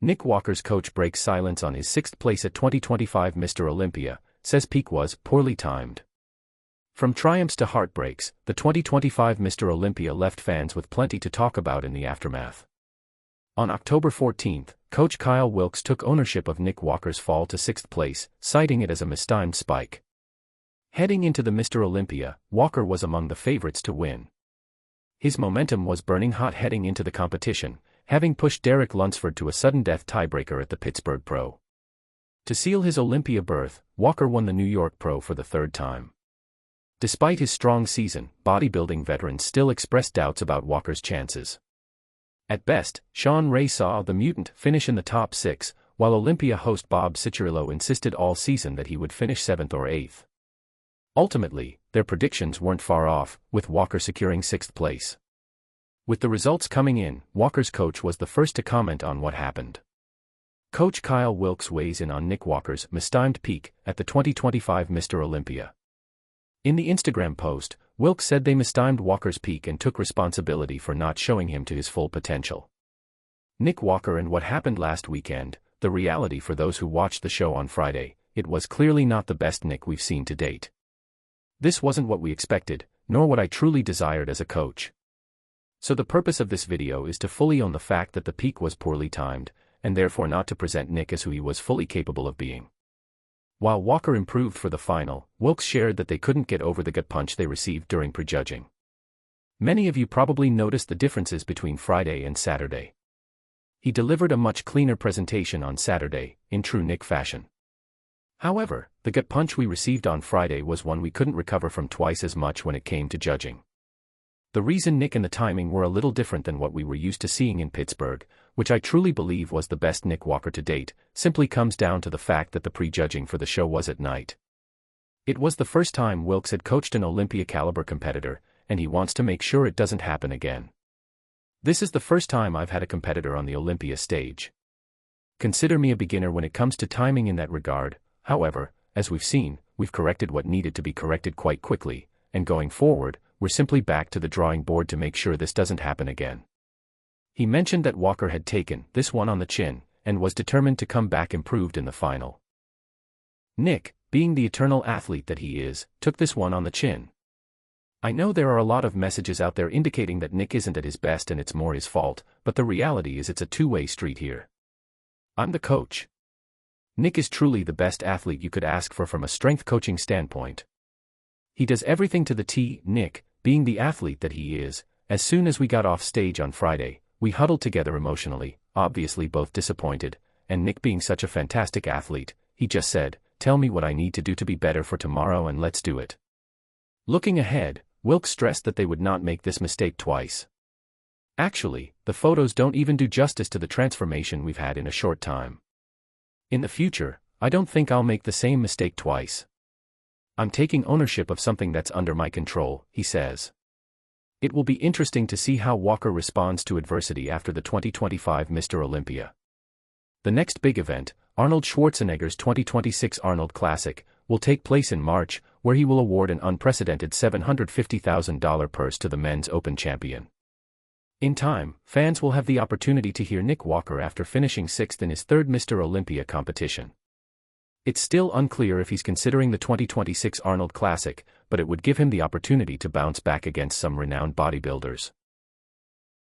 Nick Walker's coach breaks silence on his sixth place at 2025 Mr. Olympia, says peak was poorly timed. From triumphs to heartbreaks, the 2025 Mr. Olympia left fans with plenty to talk about in the aftermath. On October 14, coach Kyle Wilkes took ownership of Nick Walker's fall to sixth place, citing it as a mistimed spike. Heading into the Mr. Olympia, Walker was among the favorites to win. His momentum was burning hot heading into the competition, having pushed Derek Lunsford to a sudden-death tiebreaker at the Pittsburgh Pro. To seal his Olympia berth, Walker won the New York Pro for the third time. Despite his strong season, bodybuilding veterans still expressed doubts about Walker's chances. At best, Sean Ray saw the mutant finish in the top 6, while Olympia host Bob Cicherillo insisted all season that he would finish 7th or 8th. Ultimately, their predictions weren't far off, with Walker securing 6th place. With the results coming in, Walker's coach was the first to comment on what happened. Coach Kyle Wilkes weighs in on Nick Walker's mistimed peak at the 2025 Mr. Olympia. In the Instagram post, Wilkes said they mistimed Walker's peak and took responsibility for not showing him to his full potential. Nick Walker and what happened last weekend, the reality for those who watched the show on Friday, it was clearly not the best Nick we've seen to date. This wasn't what we expected, nor what I truly desired as a coach. So the purpose of this video is to fully own the fact that the peak was poorly timed, and therefore not to present Nick as who he was fully capable of being. While Walker improved for the final, Wilkes shared that they couldn't get over the gut punch they received during prejudging. Many of you probably noticed the differences between Friday and Saturday. He delivered a much cleaner presentation on Saturday, in true Nick fashion. However, the gut punch we received on Friday was one we couldn't recover from twice as much when it came to judging. The reason Nick and the timing were a little different than what we were used to seeing in Pittsburgh, which I truly believe was the best Nick Walker to date, simply comes down to the fact that the prejudging for the show was at night. It was the first time Wilkes had coached an Olympia-caliber competitor, and he wants to make sure it doesn't happen again. This is the first time I've had a competitor on the Olympia stage. Consider me a beginner when it comes to timing in that regard. However, as we've seen, we've corrected what needed to be corrected quite quickly, and going forward, we're simply back to the drawing board to make sure this doesn't happen again. He mentioned that Walker had taken this one on the chin, and was determined to come back improved in the final. Nick, being the eternal athlete that he is, took this one on the chin. I know there are a lot of messages out there indicating that Nick isn't at his best and it's more his fault, but the reality is it's a two-way street here. I'm the coach. Nick is truly the best athlete you could ask for from a strength coaching standpoint. He does everything to the T. Nick, being the athlete that he is, as soon as we got off stage on Friday, we huddled together emotionally, obviously both disappointed, and Nick being such a fantastic athlete, he just said, "Tell me what I need to do to be better for tomorrow and let's do it." Looking ahead, Wilkes stressed that they would not make this mistake twice. Actually, the photos don't even do justice to the transformation we've had in a short time. In the future, I don't think I'll make the same mistake twice. I'm taking ownership of something that's under my control, he says. It will be interesting to see how Walker responds to adversity after the 2025 Mr. Olympia. The next big event, Arnold Schwarzenegger's 2026 Arnold Classic, will take place in March, where he will award an unprecedented $750,000 purse to the men's Open champion. In time, fans will have the opportunity to hear Nick Walker after finishing 6th in his third Mr. Olympia competition. It's still unclear if he's considering the 2026 Arnold Classic, but it would give him the opportunity to bounce back against some renowned bodybuilders.